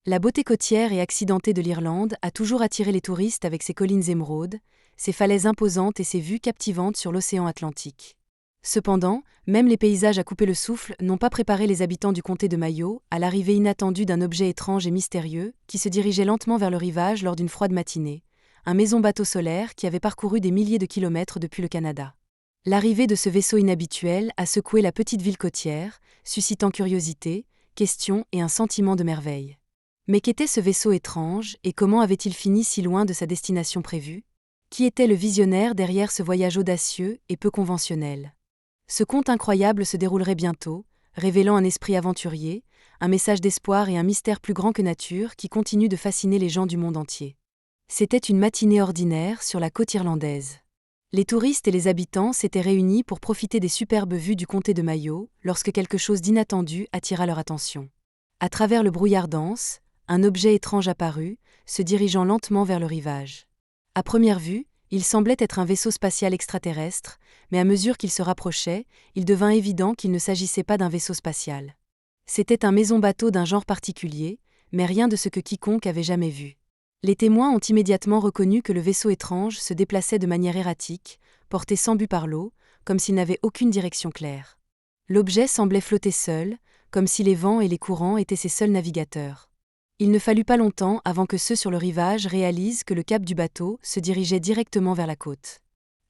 La beauté côtière et accidentée de l'Irlande a toujours attiré les touristes avec ses collines émeraudes, ses falaises imposantes et ses vues captivantes sur l'océan Atlantique. Cependant, même les paysages à couper le souffle n'ont pas préparé les habitants du comté de Mayo à l'arrivée inattendue d'un objet étrange et mystérieux qui se dirigeait lentement vers le rivage lors d'une froide matinée, un maison-bateau solaire qui avait parcouru des milliers de kilomètres depuis le Canada. L'arrivée de ce vaisseau inhabituel a secoué la petite ville côtière, suscitant curiosité, questions et un sentiment de merveille. Mais qu'était ce vaisseau étrange et comment avait-il fini si loin de sa destination prévue? Qui était le visionnaire derrière ce voyage audacieux et peu conventionnel? Ce conte incroyable se déroulerait bientôt, révélant un esprit aventurier, un message d'espoir et un mystère plus grand que nature qui continue de fasciner les gens du monde entier. C'était une matinée ordinaire sur la côte irlandaise. Les touristes et les habitants s'étaient réunis pour profiter des superbes vues du comté de Mayo lorsque quelque chose d'inattendu attira leur attention. À travers le brouillard dense, un objet étrange apparut, se dirigeant lentement vers le rivage. À première vue, il semblait être un vaisseau spatial extraterrestre, mais à mesure qu'il se rapprochait, il devint évident qu'il ne s'agissait pas d'un vaisseau spatial. C'était un maison-bateau d'un genre particulier, mais rien de ce que quiconque avait jamais vu. Les témoins ont immédiatement reconnu que le vaisseau étrange se déplaçait de manière erratique, porté sans but par l'eau, comme s'il n'avait aucune direction claire. L'objet semblait flotter seul, comme si les vents et les courants étaient ses seuls navigateurs. Il ne fallut pas longtemps avant que ceux sur le rivage réalisent que le cap du bateau se dirigeait directement vers la côte.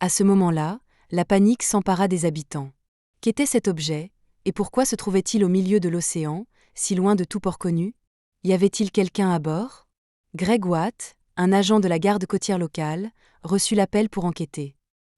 À ce moment-là, la panique s'empara des habitants. Qu'était cet objet, et pourquoi se trouvait-il au milieu de l'océan, si loin de tout port connu? Y avait-il quelqu'un à bord? Greg Watt, un agent de la garde côtière locale, reçut l'appel pour enquêter.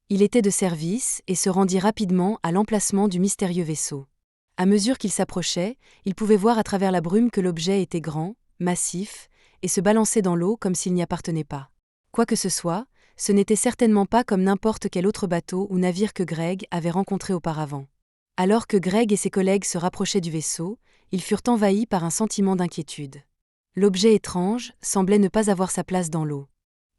Il était de service et se rendit rapidement à l'emplacement du mystérieux vaisseau. À mesure qu'il s'approchait, il pouvait voir à travers la brume que l'objet était grand, massif, et se balançait dans l'eau comme s'il n'y appartenait pas. Quoi que ce soit, ce n'était certainement pas comme n'importe quel autre bateau ou navire que Greg avait rencontré auparavant. Alors que Greg et ses collègues se rapprochaient du vaisseau, ils furent envahis par un sentiment d'inquiétude. L'objet étrange semblait ne pas avoir sa place dans l'eau.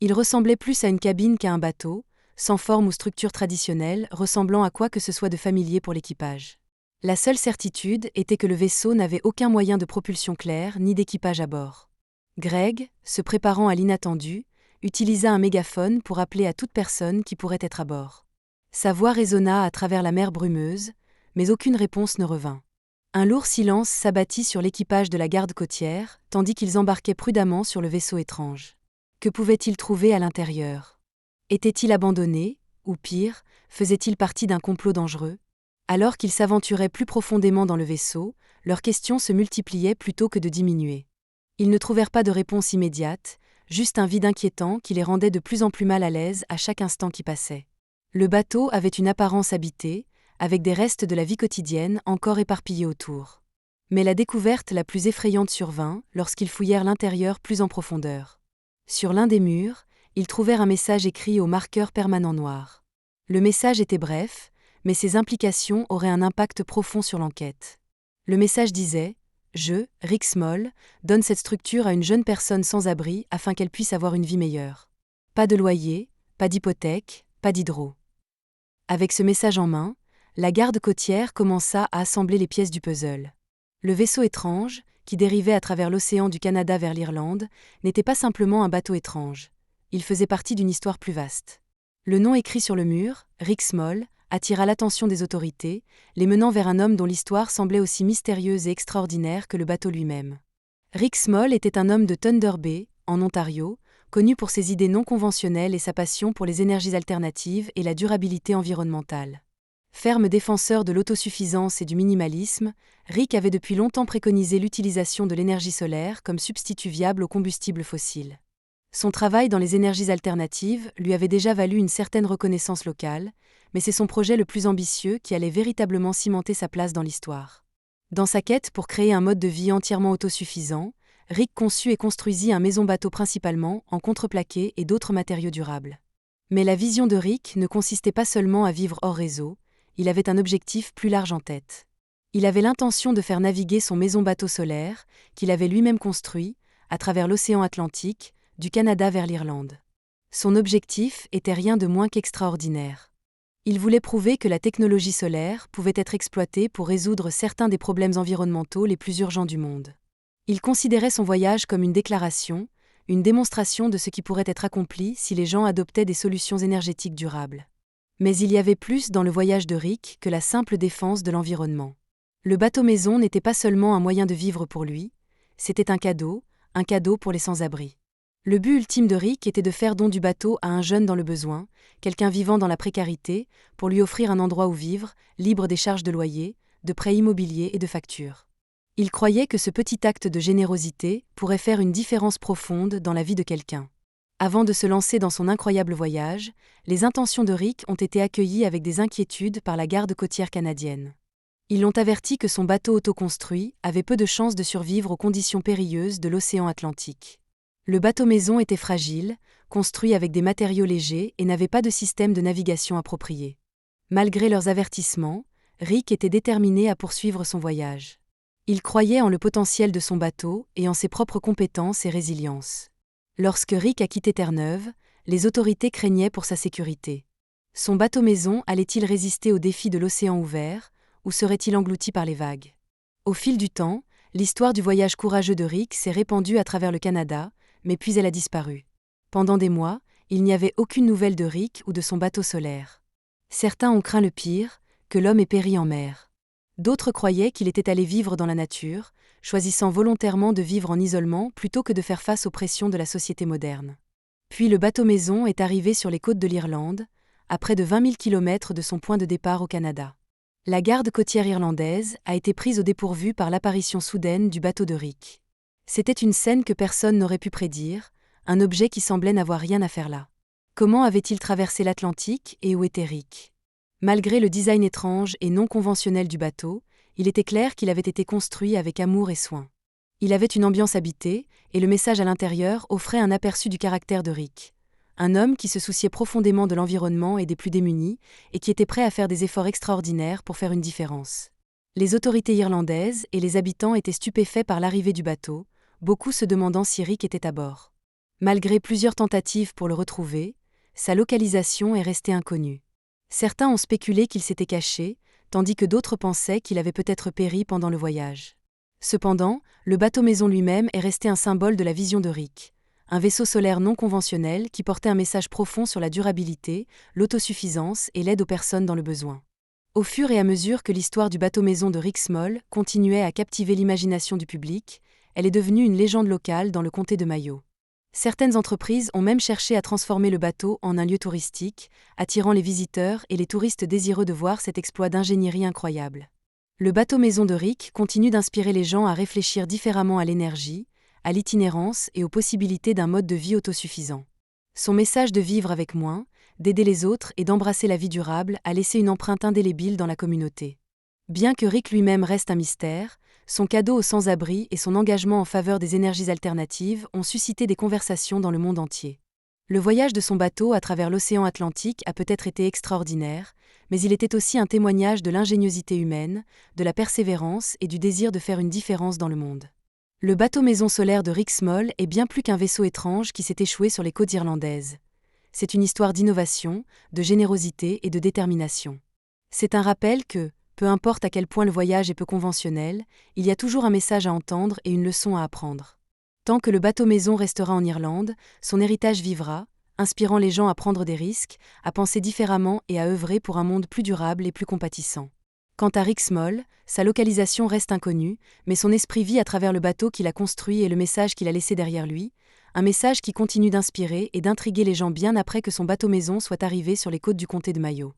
Il ressemblait plus à une cabine qu'à un bateau, sans forme ou structure traditionnelle, ressemblant à quoi que ce soit de familier pour l'équipage. La seule certitude était que le vaisseau n'avait aucun moyen de propulsion clair ni d'équipage à bord. Greg, se préparant à l'inattendu, utilisa un mégaphone pour appeler à toute personne qui pourrait être à bord. Sa voix résonna à travers la mer brumeuse, mais aucune réponse ne revint. Un lourd silence s'abattit sur l'équipage de la garde côtière, tandis qu'ils embarquaient prudemment sur le vaisseau étrange. Que pouvaient-ils trouver à l'intérieur? Était-il abandonné, ou pire, faisait-il partie d'un complot dangereux? Alors qu'ils s'aventuraient plus profondément dans le vaisseau, leurs questions se multipliaient plutôt que de diminuer. Ils ne trouvèrent pas de réponse immédiate, juste un vide inquiétant qui les rendait de plus en plus mal à l'aise à chaque instant qui passait. Le bateau avait une apparence habitée, avec des restes de la vie quotidienne encore éparpillés autour. Mais la découverte la plus effrayante survint lorsqu'ils fouillèrent l'intérieur plus en profondeur. Sur l'un des murs, ils trouvèrent un message écrit au marqueur permanent noir. Le message était bref, mais ses implications auraient un impact profond sur l'enquête. Le message disait « Je, Rick Small, donne cette structure à une jeune personne sans abri afin qu'elle puisse avoir une vie meilleure. Pas de loyer, pas d'hypothèque, pas d'hydro. » Avec ce message en main, la garde côtière commença à assembler les pièces du puzzle. Le vaisseau étrange, qui dérivait à travers l'océan du Canada vers l'Irlande, n'était pas simplement un bateau étrange. Il faisait partie d'une histoire plus vaste. Le nom écrit sur le mur, Rick Small, attira l'attention des autorités, les menant vers un homme dont l'histoire semblait aussi mystérieuse et extraordinaire que le bateau lui-même. Rick Small était un homme de Thunder Bay, en Ontario, connu pour ses idées non conventionnelles et sa passion pour les énergies alternatives et la durabilité environnementale. Ferme défenseur de l'autosuffisance et du minimalisme, Rick avait depuis longtemps préconisé l'utilisation de l'énergie solaire comme substitut viable aux combustibles fossiles. Son travail dans les énergies alternatives lui avait déjà valu une certaine reconnaissance locale, mais c'est son projet le plus ambitieux qui allait véritablement cimenter sa place dans l'histoire. Dans sa quête pour créer un mode de vie entièrement autosuffisant, Rick conçut et construisit un maison-bateau principalement en contreplaqué et d'autres matériaux durables. Mais la vision de Rick ne consistait pas seulement à vivre hors réseau, il avait un objectif plus large en tête. Il avait l'intention de faire naviguer son maison-bateau solaire, qu'il avait lui-même construit, à travers l'océan Atlantique, du Canada vers l'Irlande. Son objectif était rien de moins qu'extraordinaire. Il voulait prouver que la technologie solaire pouvait être exploitée pour résoudre certains des problèmes environnementaux les plus urgents du monde. Il considérait son voyage comme une déclaration, une démonstration de ce qui pourrait être accompli si les gens adoptaient des solutions énergétiques durables. Mais il y avait plus dans le voyage de Rick que la simple défense de l'environnement. Le bateau-maison n'était pas seulement un moyen de vivre pour lui, c'était un cadeau pour les sans-abri. Le but ultime de Rick était de faire don du bateau à un jeune dans le besoin, quelqu'un vivant dans la précarité, pour lui offrir un endroit où vivre, libre des charges de loyer, de prêts immobiliers et de factures. Il croyait que ce petit acte de générosité pourrait faire une différence profonde dans la vie de quelqu'un. Avant de se lancer dans son incroyable voyage, les intentions de Rick ont été accueillies avec des inquiétudes par la garde côtière canadienne. Ils l'ont averti que son bateau autoconstruit avait peu de chances de survivre aux conditions périlleuses de l'océan Atlantique. Le bateau-maison était fragile, construit avec des matériaux légers et n'avait pas de système de navigation approprié. Malgré leurs avertissements, Rick était déterminé à poursuivre son voyage. Il croyait en le potentiel de son bateau et en ses propres compétences et résilience. Lorsque Rick a quitté Terre-Neuve, les autorités craignaient pour sa sécurité. Son bateau-maison allait-il résister aux défis de l'océan ouvert, ou serait-il englouti par les vagues? Au fil du temps, l'histoire du voyage courageux de Rick s'est répandue à travers le Canada, mais puis elle a disparu. Pendant des mois, il n'y avait aucune nouvelle de Rick ou de son bateau solaire. Certains ont craint le pire, que l'homme ait péri en mer. D'autres croyaient qu'il était allé vivre dans la nature, choisissant volontairement de vivre en isolement plutôt que de faire face aux pressions de la société moderne. Puis le bateau-maison est arrivé sur les côtes de l'Irlande, à près de 20 000 km de son point de départ au Canada. La garde côtière irlandaise a été prise au dépourvu par l'apparition soudaine du bateau de Rick. C'était une scène que personne n'aurait pu prédire, un objet qui semblait n'avoir rien à faire là. Comment avait-il traversé l'Atlantique et où était Rick? Malgré le design étrange et non conventionnel du bateau, il était clair qu'il avait été construit avec amour et soin. Il avait une ambiance habitée, et le message à l'intérieur offrait un aperçu du caractère de Rick. Un homme qui se souciait profondément de l'environnement et des plus démunis, et qui était prêt à faire des efforts extraordinaires pour faire une différence. Les autorités irlandaises et les habitants étaient stupéfaits par l'arrivée du bateau, beaucoup se demandant si Rick était à bord. Malgré plusieurs tentatives pour le retrouver, sa localisation est restée inconnue. Certains ont spéculé qu'il s'était caché, tandis que d'autres pensaient qu'il avait peut-être péri pendant le voyage. Cependant, le bateau-maison lui-même est resté un symbole de la vision de Rick. Un vaisseau solaire non conventionnel qui portait un message profond sur la durabilité, l'autosuffisance et l'aide aux personnes dans le besoin. Au fur et à mesure que l'histoire du bateau-maison de Rick Small continuait à captiver l'imagination du public, elle est devenue une légende locale dans le comté de Mayo. Certaines entreprises ont même cherché à transformer le bateau en un lieu touristique, attirant les visiteurs et les touristes désireux de voir cet exploit d'ingénierie incroyable. Le bateau-maison de Rick continue d'inspirer les gens à réfléchir différemment à l'énergie, à l'itinérance et aux possibilités d'un mode de vie autosuffisant. Son message de vivre avec moins, d'aider les autres et d'embrasser la vie durable a laissé une empreinte indélébile dans la communauté. Bien que Rick lui-même reste un mystère, son cadeau aux sans-abri et son engagement en faveur des énergies alternatives ont suscité des conversations dans le monde entier. Le voyage de son bateau à travers l'océan Atlantique a peut-être été extraordinaire, mais il était aussi un témoignage de l'ingéniosité humaine, de la persévérance et du désir de faire une différence dans le monde. Le bateau-maison solaire de Rick Small est bien plus qu'un vaisseau étrange qui s'est échoué sur les côtes irlandaises. C'est une histoire d'innovation, de générosité et de détermination. C'est un rappel que, peu importe à quel point le voyage est peu conventionnel, il y a toujours un message à entendre et une leçon à apprendre. Tant que le bateau-maison restera en Irlande, son héritage vivra, inspirant les gens à prendre des risques, à penser différemment et à œuvrer pour un monde plus durable et plus compatissant. Quant à Rick Small, sa localisation reste inconnue, mais son esprit vit à travers le bateau qu'il a construit et le message qu'il a laissé derrière lui, un message qui continue d'inspirer et d'intriguer les gens bien après que son bateau-maison soit arrivé sur les côtes du comté de Mayo.